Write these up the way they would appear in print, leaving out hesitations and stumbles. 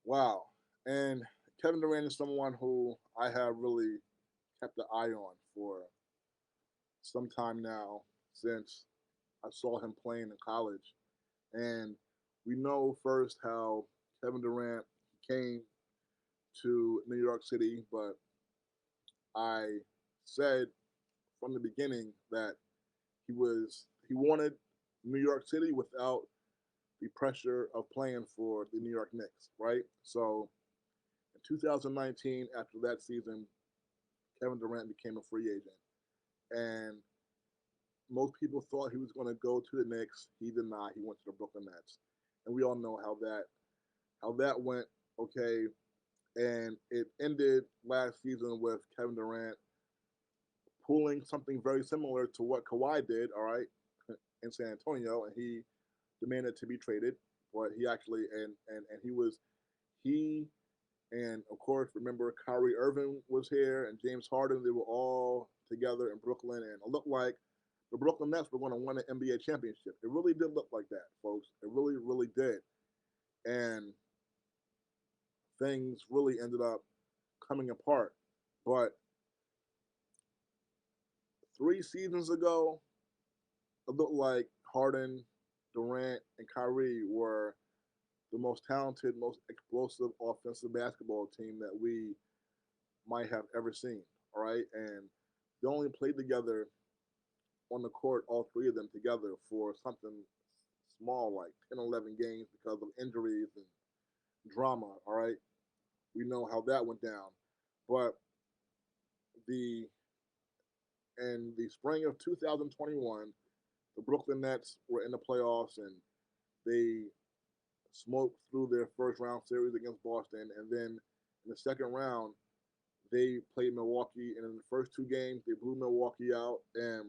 Wow. And Kevin Durant is someone who I have really kept an eye on for some time now since I saw him playing in college. And we know first how Kevin Durant came to New York City, but I said from the beginning that he wanted New York City without the pressure of playing for the New York Knicks, right? So in 2019, after that season, Kevin Durant became a free agent, and most people thought he was going to go to the Knicks. He did not. He went to the Brooklyn Nets, and we all know how that went. Okay, and it ended last season with Kevin Durant pulling something very similar to what Kawhi did. All right, in San Antonio, and he demanded to be traded, but he actually and he and of course remember Kyrie Irving was here and James Harden. They were all together in Brooklyn, and it looked like the Brooklyn Nets were going to win an NBA championship. It really did look like that, folks. It really, really did, and things really ended up coming apart. But 3 seasons ago, it looked like Harden, Durant, and Kyrie were the most talented, most explosive offensive basketball team that we might have ever seen. All right. And they only played together on the court, all three of them together, for something small like 10, 11 games because of injuries and drama. All right. We know how that went down. But the in the spring of 2021, the Brooklyn Nets were in the playoffs and they smoked through their first round series against Boston. And then in the second round, they played Milwaukee. And in the first two games, they blew Milwaukee out. And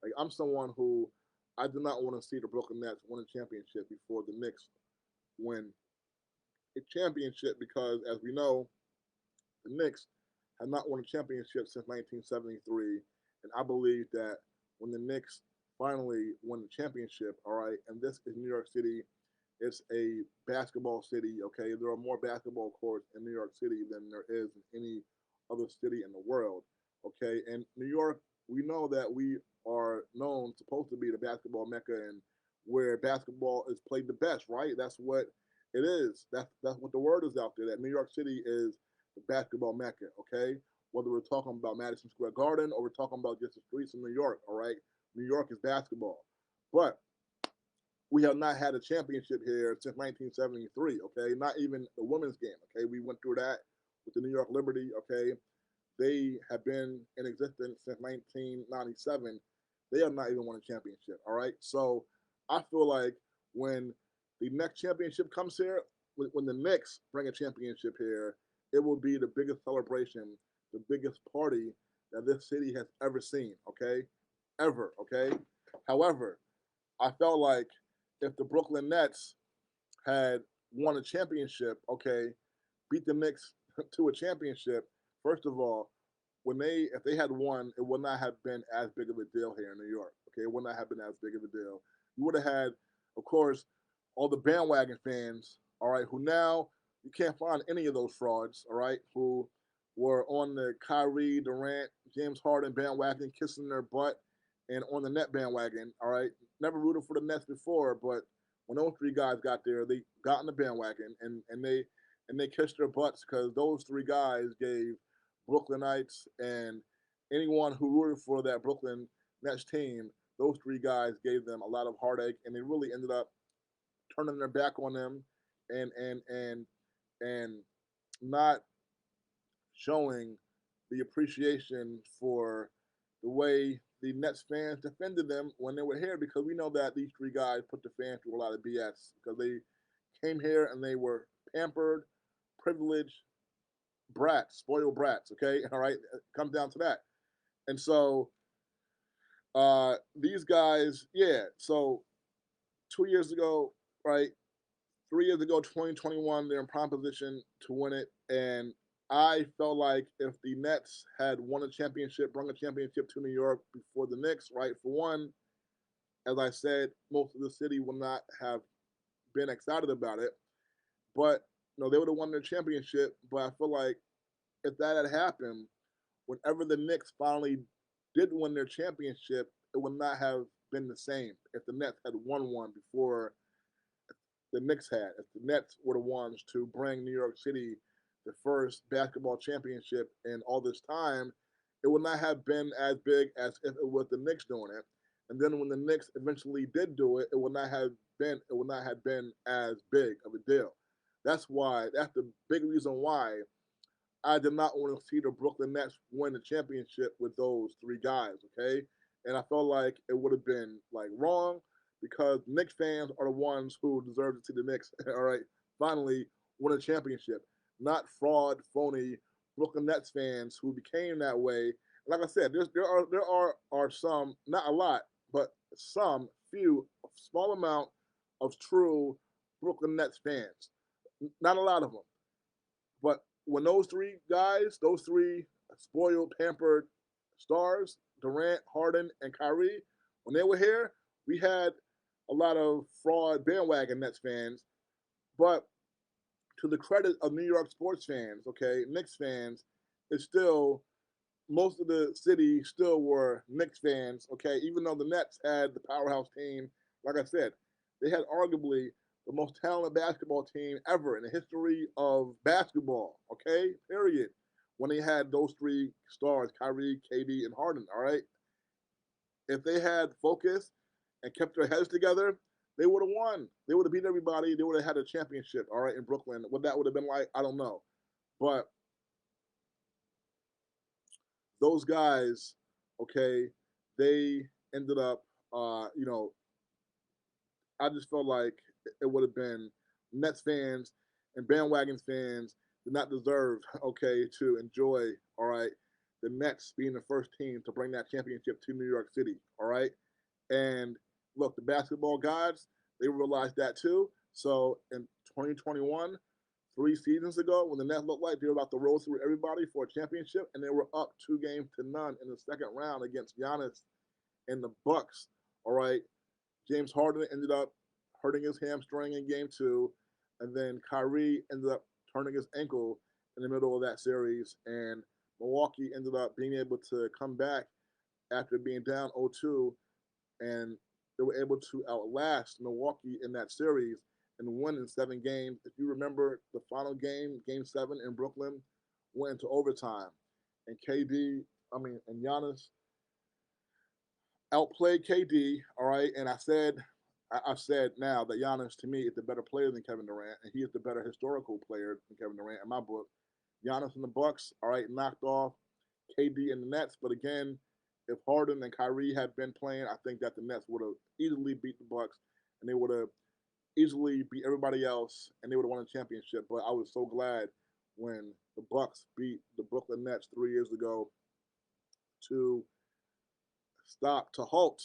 like I'm someone who I do not want to see the Brooklyn Nets win a championship before the Knicks win a championship because, as we know, the Knicks have not won a championship since 1973, and I believe that when the Knicks finally won the championship, all right, and this is New York City, it's a basketball city, okay? There are more basketball courts in New York City than there is in any other city in the world, okay? And New York, we know that we are known, supposed to be the basketball mecca and where basketball is played the best, right? That's what it is. That's what the word is out there. That New York City is the basketball mecca, okay? Whether we're talking about Madison Square Garden or we're talking about just the streets of New York, all right? New York is basketball. But we have not had a championship here since 1973, okay? Not even the women's game, okay? We went through that with the New York Liberty, okay? They have been in existence since 1997. They have not even won a championship, all right? So I feel like when the next championship comes here, when the Knicks bring a championship here, it will be the biggest celebration, the biggest party that this city has ever seen, okay? Ever, okay? However, I felt like if the Brooklyn Nets had won a championship, okay, beat the Knicks to a championship, first of all, when they if they had won, it would not have been as big of a deal here in New York. Okay, it would not have been as big of a deal. You would have had, of course, all the bandwagon fans, all right, who now you can't find any of those frauds, all right, who were on the Kyrie, Durant, James Harden bandwagon, kissing their butt, and on the net bandwagon, all right. Never rooted for the Nets before, but when those three guys got there, they got in the bandwagon and they kissed their butts because those three guys gave Brooklynites and anyone who rooted for that Brooklyn Nets team, those three guys gave them a lot of heartache, and they really ended up turning their back on them and and and and not showing the appreciation for the way the Nets fans defended them when they were here because we know that these three guys put the fans through a lot of BS because they came here and they were pampered, privileged brats, spoiled brats. Okay, all right, it comes down to that. And so these guys, yeah. So 2 years ago, right, 3 years ago, 2021, they're in prime position to win it. And I felt like if the Nets had won a championship, brought a championship to New York before the Knicks, right, for one, as I said, most of the city will not have been excited about it. But they would have won their championship. But I feel like if that had happened, whenever the Knicks finally did win their championship, it would not have been the same if the Nets had won one before the Knicks had. If the Nets were the ones to bring New York City the first basketball championship in all this time, it would not have been as big as if it was the Knicks doing it. And then when the Knicks eventually did do it, it would not have been as big of a deal. That's why. That's the big reason why I did not want to see the Brooklyn Nets win the championship with those three guys, okay? And I felt like it would have been like wrong because Knicks fans are the ones who deserve to see the Knicks, all right, finally win a championship, not fraud, phony Brooklyn Nets fans who became that way. Like I said, there are some, not a lot, but some few small amount of true Brooklyn Nets fans. Not a lot of them. But when those three guys, those three spoiled, pampered stars, Durant, Harden, and Kyrie, when they were here, we had a lot of fraud bandwagon Nets fans. But to the credit of New York sports fans, okay, Knicks fans, it's still most of the city still were Knicks fans, okay, even though the Nets had the powerhouse team. Like I said, they had arguably the most talented basketball team ever in the history of basketball, okay, period. When they had those three stars, Kyrie, KD, and Harden, all right? If they had focus and kept their heads together, they would have won. They would have beat everybody. They would have had a championship, all right, in Brooklyn. What that would have been like, I don't know. But those guys, okay, they ended up, I just felt like it would have been Nets fans and bandwagon fans did not deserve, okay, to enjoy, all right, the Nets being the first team to bring that championship to New York City, all right? And look, the basketball gods, they realized that too. So in 2021, 3 seasons ago, when the Nets looked like they were about to roll through everybody for a championship, and they were up 2 games to none in the second round against Giannis and the Bucks. All right, James Harden ended up hurting his hamstring in game 2, and then Kyrie ended up turning his ankle in the middle of that series, and Milwaukee ended up being able to come back after being down 0-2, and they were able to outlast Milwaukee in that series and win in 7 games. If you remember the final game, Game 7 in Brooklyn, went into overtime, and and Giannis outplayed KD. All right, and I've said now that Giannis to me is the better player than Kevin Durant, and he is the better historical player than Kevin Durant in my book. Giannis and the Bucks, all right, knocked off KD and the Nets, but again, if Harden and Kyrie had been playing, I think that the Nets would have easily beat the Bucks, and they would have easily beat everybody else, and they would have won a championship. But I was so glad when the Bucks beat the Brooklyn Nets 3 years ago to halt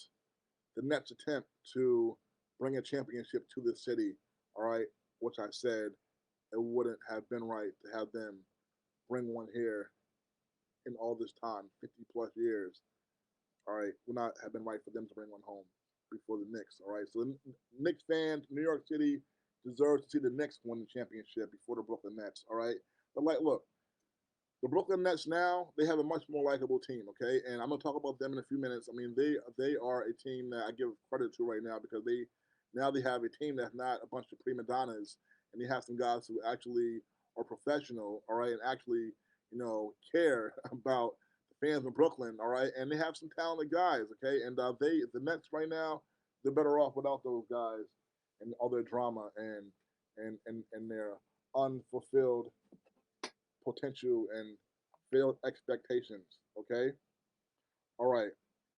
the Nets' attempt to bring a championship to the city. All right, which I said it wouldn't have been right to have them bring one here in all this time, 50 plus years. All right, would not have been right for them to bring one home before the Knicks. All right, so the Knicks fans, New York City deserves to see the Knicks win the championship before the Brooklyn Nets. All right, but like, look, the Brooklyn Nets now they have a much more likable team. Okay, and I'm gonna talk about them in a few minutes. I mean, they are a team that I give credit to right now because they have a team that's not a bunch of prima donnas, and they have some guys who actually are professional. All right, and actually care about the fans in Brooklyn. All right, and they have some talented guys. Okay, and the Nets right now they're better off without those guys and all their drama and their unfulfilled potential and failed expectations. Okay. All right.